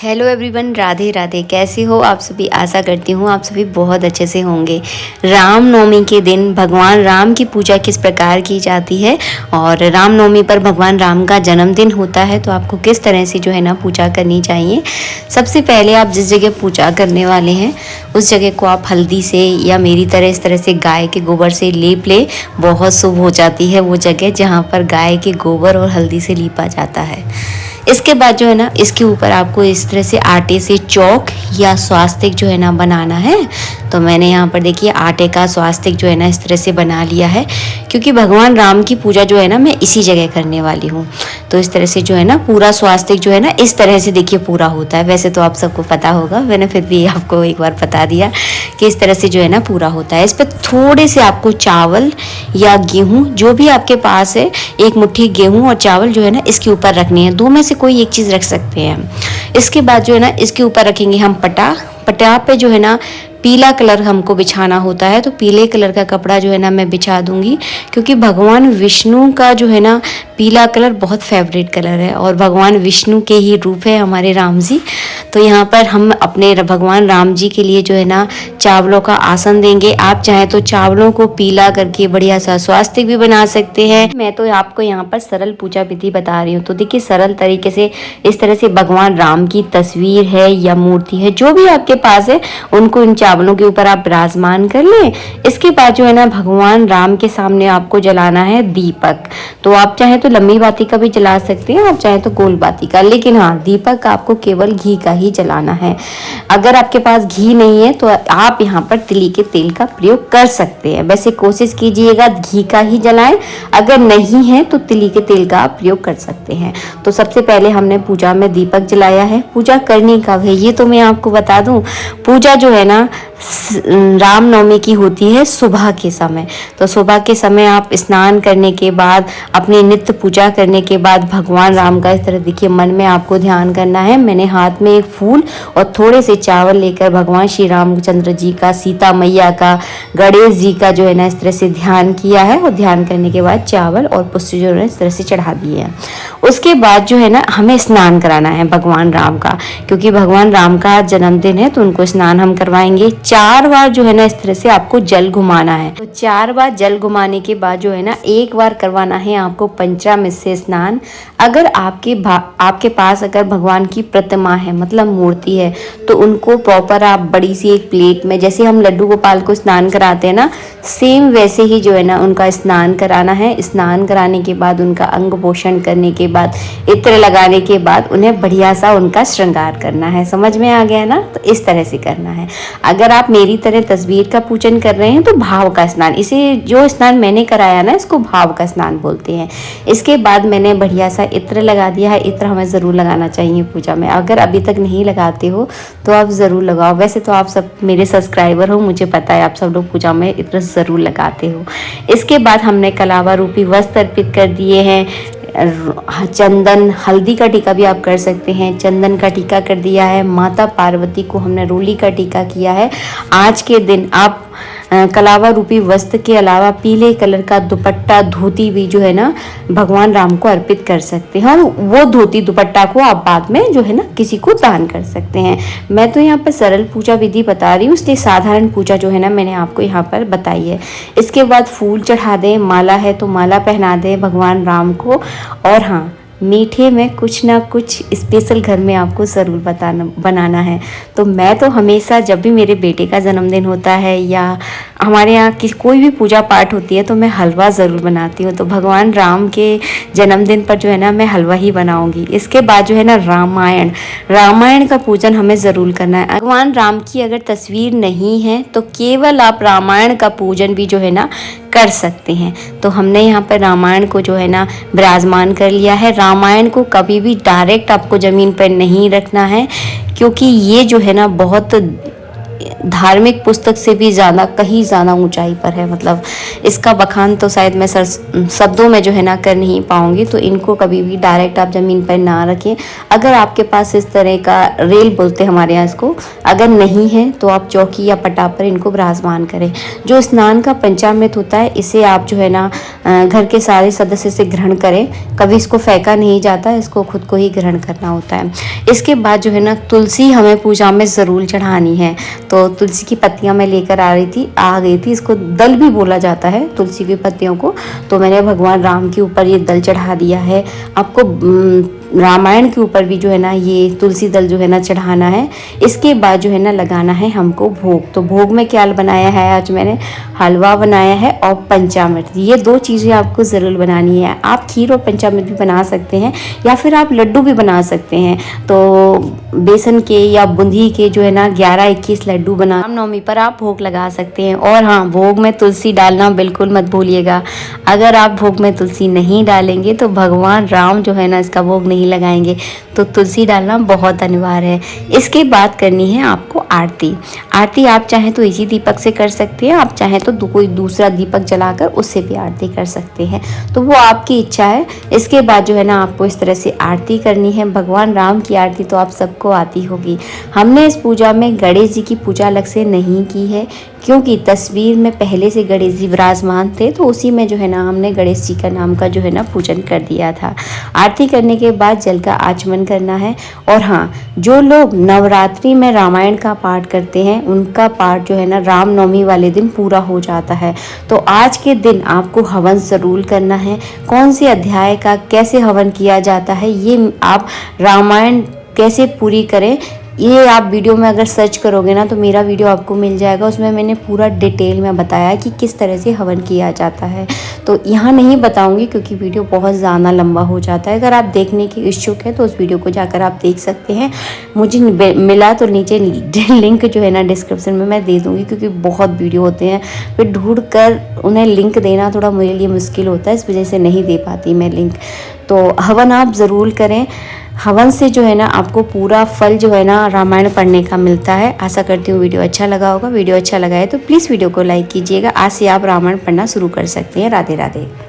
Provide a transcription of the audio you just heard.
Hello everyone, Radhe Radhe. कैसे हो आप सभी? आशा करती हूँ आप सभी बहुत अच्छे से होंगे। रामनवमी के दिन भगवान राम की पूजा किस प्रकार की जाती है और रामनवमी पर भगवान राम का जन्मदिन होता है तो आपको किस तरह से जो है ना पूजा करनी चाहिए। सबसे पहले आप जिस जगह पूजा करने वाले हैं उस जगह को आप हल्दी से या मेरी तरह इस तरह से गाय के गोबर से लेप ले। बहुत शुभ हो जाती है वो जगह जहाँ पर गाय के गोबर और हल्दी से लीपा जाता है। इसके बाद जो है ना इसके ऊपर आपको इस तरह से आटे से चौक या स्वास्तिक जो है ना बनाना है। तो मैंने यहाँ पर देखिए आटे का स्वास्तिक जो है ना इस तरह से बना लिया है, क्योंकि भगवान राम की पूजा जो है ना मैं इसी जगह करने वाली हूँ। तो इस तरह से जो है ना पूरा स्वास्तिक जो है ना इस तरह से देखिए पूरा होता है। वैसे तो आप सबको पता होगा, मैंने फिर भी आपको एक बार बता दिया कि इस तरह से जो है ना पूरा होता है। इस पर थोड़े से आपको चावल या गेहूँ जो भी आपके पास है, एक मुट्ठी गेहूँ और चावल जो है ना इसके ऊपर रखनी है। दो में से कोई एक चीज़ रख सकते हैं हम। इसके बाद जो है ना इसके ऊपर रखेंगे हम पटा पे जो है ना पीला कलर हमको बिछाना होता है। तो पीले कलर का कपड़ा जो है ना मैं बिछा दूंगी, क्योंकि भगवान विष्णु का जो है ना पीला कलर बहुत फेवरेट कलर है और भगवान विष्णु के ही रूप है हमारे राम जी। तो यहाँ पर हम अपने भगवान राम जी के लिए जो है ना चावलों का आसन देंगे। आप चाहें तो चावलों को पीला करके बढ़िया सा स्वास्तिक भी बना सकते हैं। मैं तो आपको यहाँ पर सरल पूजा विधि बता रही हूँ। तो देखिए सरल तरीके से इस तरह से भगवान राम की तस्वीर है या मूर्ति है जो भी आपके पास है उनको इन चावलों के ऊपर आप विराजमान कर लें। इसके बाद जो है ना भगवान राम के सामने आपको जलाना है दीपक। तो आप चाहे तो लंबी बाती का भी जला सकते हैं, आप चाहे तो गोल बाती का, लेकिन हाँ दीपक आपको केवल घी का ही जलाना है। अगर आपके पास घी नहीं है तो आप यहाँ पर तिली के तेल का प्रयोग कर सकते हैं। वैसे कोशिश कीजिएगा घी का ही जलाएं, अगर नहीं है तो तिली के तेल का आप प्रयोग कर सकते हैं। तो सबसे पहले हमने पूजा में दीपक जलाया है। पूजा करनी कब है ये तो मैं आपको बता दूं। पूजा जो है ना रामनवमी की होती है सुबह के समय। तो सुबह के समय आप स्नान करने के बाद अपनी नित्य पूजा करने के बाद भगवान राम का इस तरह देखिए मन में आपको ध्यान करना है। मैंने हाथ में एक फूल और थोड़े से चावल लेकर भगवान श्री रामचंद्र जी का, सीता मैया का, गणेश जी का जो है ना इस तरह से ध्यान किया है और ध्यान करने के बाद चावल और पुष्प जो है इस तरह से चढ़ा दिए हैं। उसके बाद जो है ना हमें स्नान कराना है भगवान राम का, क्योंकि भगवान राम का जन्मदिन है तो उनको स्नान हम करवाएंगे। 4 बार जो है ना इस तरह से आपको जल घुमाना है। तो 4 बार जल घुमाने के बाद जो है ना एक बार करवाना है आपको पंचामृत से स्नान। अगर आपके पास अगर भगवान की प्रतिमा है, मतलब मूर्ति है, तो उनको प्रॉपर आप बड़ी सी एक प्लेट में, जैसे हम लड्डू गोपाल को स्नान कराते हैं ना, सेम वैसे ही जो है ना उनका स्नान कराना है। स्नान कराने के बाद उनका अंग पोषण करने के बाद, इत्र लगाने के बाद उन्हें बढ़िया सा उनका श्रृंगार करना है। समझ में आ गया ना? तो इस तरह से करना है। अगर आप मेरी तरह तस्वीर का पूजन कर रहे हैं तो भाव का स्नान, इसे जो स्नान मैंने कराया ना इसको भाव का स्नान बोलते हैं। इसके बाद मैंने बढ़िया सा इत्र लगा दिया है। इत्र हमें ज़रूर लगाना चाहिए पूजा में। अगर अभी तक नहीं लगाते हो तो आप ज़रूर लगाओ। वैसे तो आप सब मेरे सब्सक्राइबर हो, मुझे पता है आप सब लोग पूजा में इत्र ज़रूर लगाते हो। इसके बाद हमने कलावा रूपी वस्त्र अर्पित कर दिए हैं। चंदन, हल्दी का टीका भी आप कर सकते हैं। चंदन का टीका कर दिया है। माता पार्वती को हमने रोली का टीका किया है। आज के दिन आप कलावा रूपी वस्त्र के अलावा पीले कलर का दुपट्टा, धोती भी जो है ना भगवान राम को अर्पित कर सकते हैं और वो धोती दुपट्टा को आप बाद में जो है ना किसी को दान कर सकते हैं। मैं तो यहाँ पर सरल पूजा विधि बता रही हूँ, इसलिए साधारण पूजा जो है ना मैंने आपको यहाँ पर बताई है। इसके बाद फूल चढ़ा दें, माला है तो माला पहना दें भगवान राम को। और हाँ, मीठे में कुछ ना कुछ स्पेशल घर में आपको ज़रूर बनाना है। तो मैं तो हमेशा जब भी मेरे बेटे का जन्मदिन होता है या हमारे यहाँ कोई भी पूजा पाठ होती है तो मैं हलवा ज़रूर बनाती हूँ। तो भगवान राम के जन्मदिन पर जो है ना मैं हलवा ही बनाऊँगी। इसके बाद जो है ना रामायण का पूजन हमें ज़रूर करना है। भगवान राम की अगर तस्वीर नहीं है तो केवल आप रामायण का पूजन भी जो है ना कर सकते हैं। तो हमने यहाँ पर रामायण को जो है ना विराजमान कर लिया है। रामायण को कभी भी डायरेक्ट आपको ज़मीन पर नहीं रखना है, क्योंकि ये जो है ना बहुत धार्मिक पुस्तक से भी ज़्यादा, कहीं ज़्यादा ऊंचाई पर है। मतलब इसका बखान तो शायद मैं शब्दों में जो है ना कर नहीं पाऊंगी। तो इनको कभी भी डायरेक्ट आप ज़मीन पर ना रखें। अगर आपके पास इस तरह का रेल बोलते हैं हमारे यहाँ इसको, अगर नहीं है तो आप चौकी या पटा पर इनको विराजमान करें। जो स्नान का पंचामृत होता है इसे आप जो है ना घर के सारे सदस्य से ग्रहण करें, कभी इसको फेंका नहीं जाता, इसको खुद को ही ग्रहण करना होता है। इसके बाद जो है ना तुलसी हमें पूजा में ज़रूर चढ़ानी है। तो तुलसी की पत्तियां मैं लेकर आ गई थी। इसको दल भी बोला जाता है तुलसी की पत्तियों को। तो मैंने भगवान राम के ऊपर ये दल चढ़ा दिया है। आपको रामायण के ऊपर भी जो है ना ये तुलसी दल जो है ना चढ़ाना है। इसके बाद जो है ना लगाना है हमको भोग। तो भोग में क्या बनाया है, आज मैंने हलवा बनाया है और पंचामृत। ये 2 चीज़ें आपको ज़रूर बनानी है। आप खीर और पंचामृत भी बना सकते हैं या फिर आप लड्डू भी बना सकते हैं। तो बेसन के या बूंदी के जो है ना 11-21 लड्डू बना रामनवमी पर आप भोग लगा सकते हैं। और हाँ, भोग में तुलसी डालना बिल्कुल मत भूलिएगा। अगर आप भोग में तुलसी नहीं डालेंगे तो भगवान राम जो है ना इसका भोग नहीं लगाएंगे। तो तुलसी डालना बहुत अनिवार्य है। इसके बाद करनी है आपको आरती। आरती आप चाहें तो इसी दीपक से कर सकते हैं, आप चाहें तो कोई दूसरा दीपक जलाकर उससे भी आरती कर सकते हैं, तो वो आपकी इच्छा है। इसके बाद जो है ना आपको इस तरह से आरती करनी है। भगवान राम की आरती तो आप सबको आती होगी। हमने इस पूजा में गणेश जी की पूजा अलग से नहीं की है, क्योंकि तस्वीर में पहले से गणेश जी विराजमान थे, तो उसी में जो है ना हमने गणेश जी का नाम का जो है ना पूजन कर दिया था। आरती करने के बाद जल का आचमन करना है। और हाँ, जो लोग नवरात्रि में रामायण का पाठ करते हैं उनका पाठ जो है ना रामनवमी वाले दिन पूरा हो जाता है। तो आज के दिन आपको हवन ज़रूर करना है। कौन से अध्याय का कैसे हवन किया जाता है, ये आप रामायण कैसे पूरी करें, ये आप वीडियो में अगर सर्च करोगे ना तो मेरा वीडियो आपको मिल जाएगा। उसमें मैंने पूरा डिटेल में बताया कि किस तरह से हवन किया जाता है। तो यहाँ नहीं बताऊंगी क्योंकि वीडियो बहुत ज़्यादा लंबा हो जाता है। अगर आप देखने के इच्छुक हैं तो उस वीडियो को जाकर आप देख सकते हैं। मुझे मिला तो नीचे लिंक जो है ना डिस्क्रिप्शन में मैं दे दूँगी, क्योंकि बहुत वीडियो होते हैं, फिर ढूंढ कर उन्हें लिंक देना थोड़ा मेरे लिए मुश्किल होता है, इस वजह से नहीं दे पाती मैं लिंक। तो हवन आप ज़रूर करें। हवन से जो है ना आपको पूरा फल जो है ना रामायण पढ़ने का मिलता है। आशा करती हूँ वीडियो अच्छा लगा होगा। वीडियो अच्छा लगा है तो प्लीज़ वीडियो को लाइक कीजिएगा। आज से आप रामायण पढ़ना शुरू कर सकते हैं। राधे राधे।